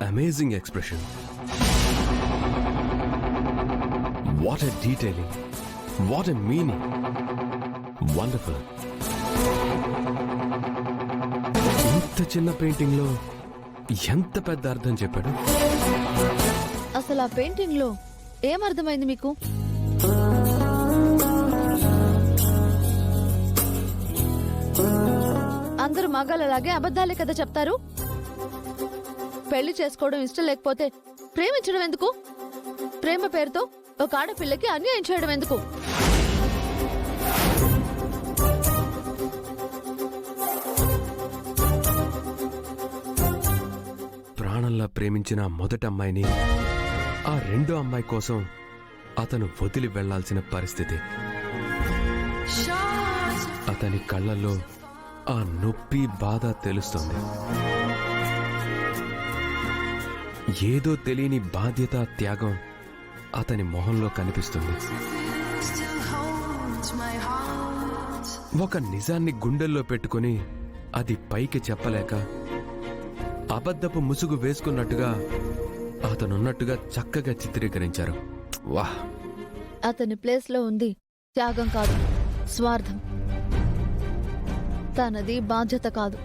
amazing expression. What a detailing. What a meaning. Wonderful. ఇంత చిన్న painting లో ఎంత పెద్ద అర్థం చెప్పాడు. అసలు ఆ పెయింటింగ్ లో ఏమర్థమైంది మీకు? అందరూ మగాళ్ళలాగే అబద్ధాలే కదా చెప్తారు. పెళ్లి చేసుకోవడం ఇష్టం లేకపోతే ప్రేమించడం ఎందుకు? ప్రేమ పేరుతో ఒక ఆడపిల్లకి అన్యాయం చేయడం ఎందుకు? ప్రాణంలా ప్రేమించిన మొదటి అమ్మాయిని ఆ రెండో అమ్మాయి కోసం అతను వదిలి వెళ్లాల్సిన పరిస్థితి. అతని కళ్ళల్లో ఆ నొప్పి బాధ తెలుస్తుంది. ఏదో తెలియని బాధ్యత త్యాగం అతని మొహంలో కనిపిస్తుంది. ఒక నిజాన్ని గుండెల్లో పెట్టుకుని అది పైకి చెప్పలేక అబద్ధపు ముసుగు వేసుకున్నట్టుగా అతనున్నట్టుగా చక్కగా చిత్రీకరించారు. వాహ్! అతని ప్లేస్ లో ఉంది త్యాగం కాదు, స్వార్థం. తనది బాధ్యత కాదు,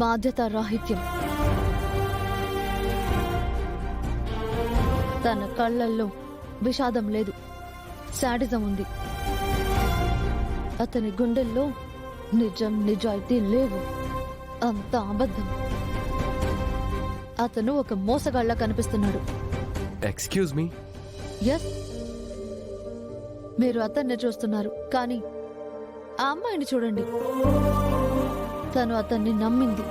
బాధ్యత రాహిత్యం. తన కళ్ళల్లో విషాదం లేదు, శాడిజం ఉంది. అతని గుండెల్లో నిజం నిజాయితీ లేవు, అంత అబద్ధం. అతను ఒక మోసగాళ్ళ కనిపిస్తున్నాడు. Excuse me. ఎస్, మీరు అతన్నే చూస్తున్నారు, కానీ ఆ అమ్మాయిని చూడండి. తను అతన్ని నమ్మింది,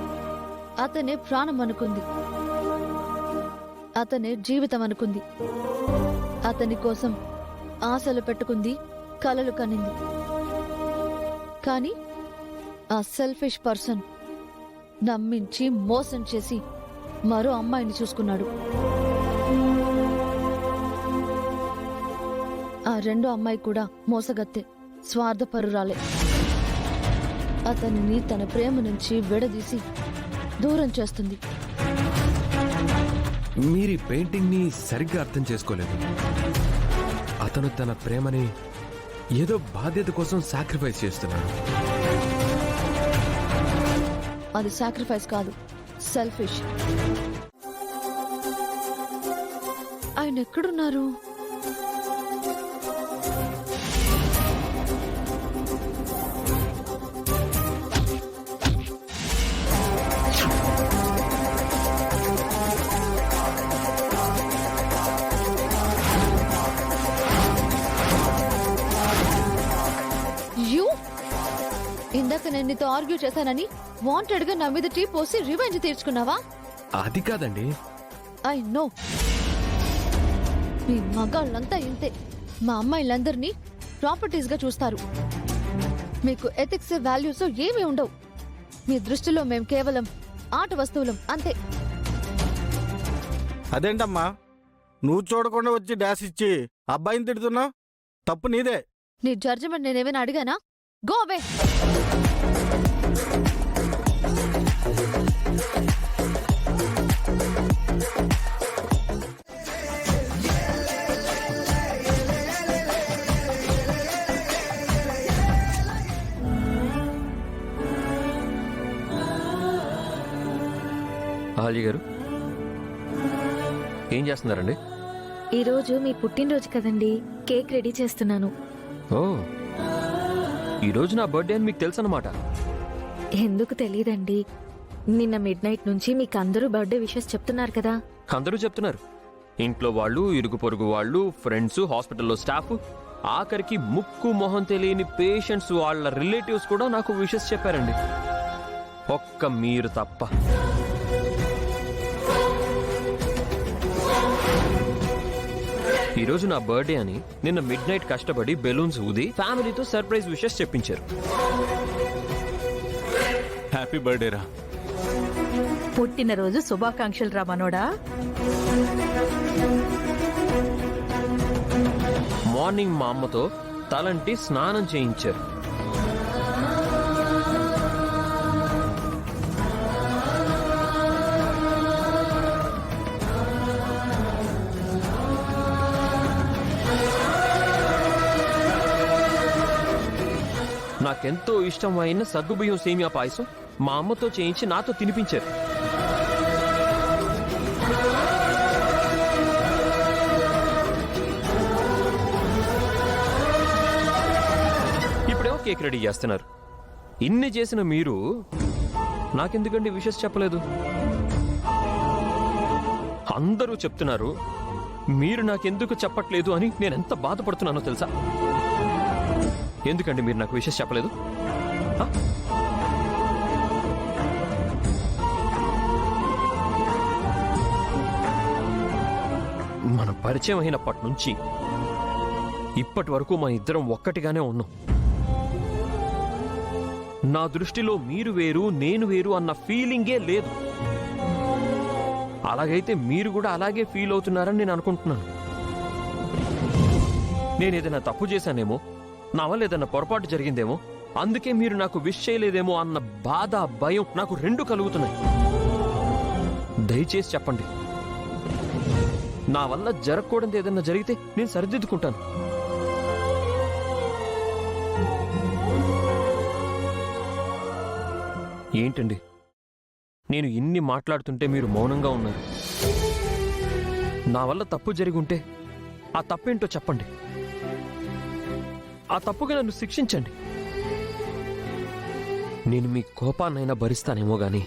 అతనే ప్రాణం అనుకుంది, అతనే జీవితం అనుకుంది. అతని కోసం ఆశలు పెట్టుకుంది, కలలు కనింది. కానీ ఆ సెల్ఫిష్ పర్సన్ నమ్మించి మోసం చేసి మరో అమ్మాయిని చూసుకున్నాడు. ఆ రెండో అమ్మాయి కూడా మోసగత్తె, స్వార్థపరురాలే. అతనిని తన ప్రేమ నుంచి విడదీసి దూరం చేస్తుంది. మీరీ పెయింటింగ్ ని సరిగ్గా అర్థం చేసుకోలేదు. అతను తన ప్రేమని ఏదో బాధ్యత కోసం సాక్రిఫైస్ చేస్తున్నాడు. అది సాక్రిఫైస్ కాదు, సెల్ఫిష్. ఆయన ఎక్కడున్నారు? ఇందాక నేను నీతో ఆర్గ్యూ చేశానని వాంటెడ్ గా నా మీద టీ పోసి రివెంజ్ తీర్చుకున్నావా? అది కాదండి. ఐ నో, మీ మగాళ్ళంతా ఇంతే. మా అమ్మాయిలందరినీ ప్రాపర్టీస్ గా చూస్తారు. మీకు ఎథిక్స్, వాల్యూస్ ఏమీ ఉండవు. మీ దృష్టిలో మేం కేవలం ఆట వస్తువులం, అంతే. అదేంటమ్మా, నువ్వు చూడకుండా వచ్చి డాష్ ఇచ్చి అబ్బాయిని తిడుతున్నావు? తప్పు నీదే. నీ జడ్జిమెంట్ నేనేమైనా అడిగానా? Go away. ఆలీ గారు ఏం చేస్తున్నారండి? ఈరోజు మీ పుట్టినరోజు కదండి, కేక్ రెడీ చేస్తున్నాను. ఓ, ఈరోజు నా బర్త్డే అని మీకు తెలుసు అన్నమాట. ఎందుకు తెలీదండి, నిన్న మిడ్-నైట్ నుంచి మీకు అందరూ బర్త్డే విషెస్ చెప్తున్నారు కదా. అందరూ చెప్తున్నారు. ఇంట్లో వాళ్ళు, ఇరుగు పొరుగు వాళ్ళు, ఫ్రెండ్స్, హాస్పిటల్లో స్టాఫ్, ఆఖరికి ముక్కు మొహం తెలియని పేషెంట్స్ వాళ్ళ రిలేటివ్స్ కూడా నాకు విషెస్ చెప్పారండి. ఒక్క మీరు తప్ప. ఈరోజు నా బర్త్డే అని నిన్న మిడ్-నైట్ కష్టపడి బెలూన్స్ ఊది ఫ్యామిలీతో సర్ప్రైజ్ విషెస్ చెప్పించారు. హ్యాపీ బర్త్డే రా. పుట్టినరోజు శుభాకాంక్షలు రా మనోడా. మార్నింగ్ మా అమ్మతో తలంటి స్నానం చేయించారు. నాకెంతో ఇష్టమైన సగ్గుబియ్యం సేమియా పాయసం మా అమ్మతో చేయించి నాతో తినిపించారు. ఇప్పుడేమో కేక్ రెడీ చేస్తున్నారు. ఇన్ని చేసిన మీరు నాకెందుకండి విషెస్ చెప్పలేదు? అందరూ చెప్తున్నారు, మీరు నాకెందుకు చెప్పట్లేదు అని నేనెంత బాధపడుతున్నానో తెలుసా? ఎందుకండి మీరు నాకు విషెస్ చెప్పలేదు? ఆ? మన పరిచయం అయినప్పటి నుంచి ఇప్పటి వరకు మన ఇద్దరం ఒక్కటిగానే ఉన్నాం. నా దృష్టిలో మీరు వేరు నేను వేరు అన్న ఫీలింగే లేదు. అలాగైతే మీరు కూడా అలాగే ఫీల్ అవుతున్నారని నేను అనుకుంటున్నాను. నేనేదైనా తప్పు చేశానేమో, నా వల్ల ఏదైనా పొరపాటు జరిగిందేమో, అందుకే మీరు నాకు విష్ చేయలేదేమో అన్న బాధ, భయం నాకు రెండు కలుగుతున్నాయి. దయచేసి చెప్పండి. నా వల్ల జరగకూడదు ఏదైనా జరిగితే నేను సరిదిద్దుకుంటాను. ఏంటండి, నేను ఇన్ని మాట్లాడుతుంటే మీరు మౌనంగా ఉన్నారు. నా వల్ల తప్పు జరిగి ఉంటే ఆ తప్పేంటో చెప్పండి. ఆ తప్పుగా నన్ను శిక్షించండి. నేను మీ కోపాన్నైనా భరిస్తానేమో గాని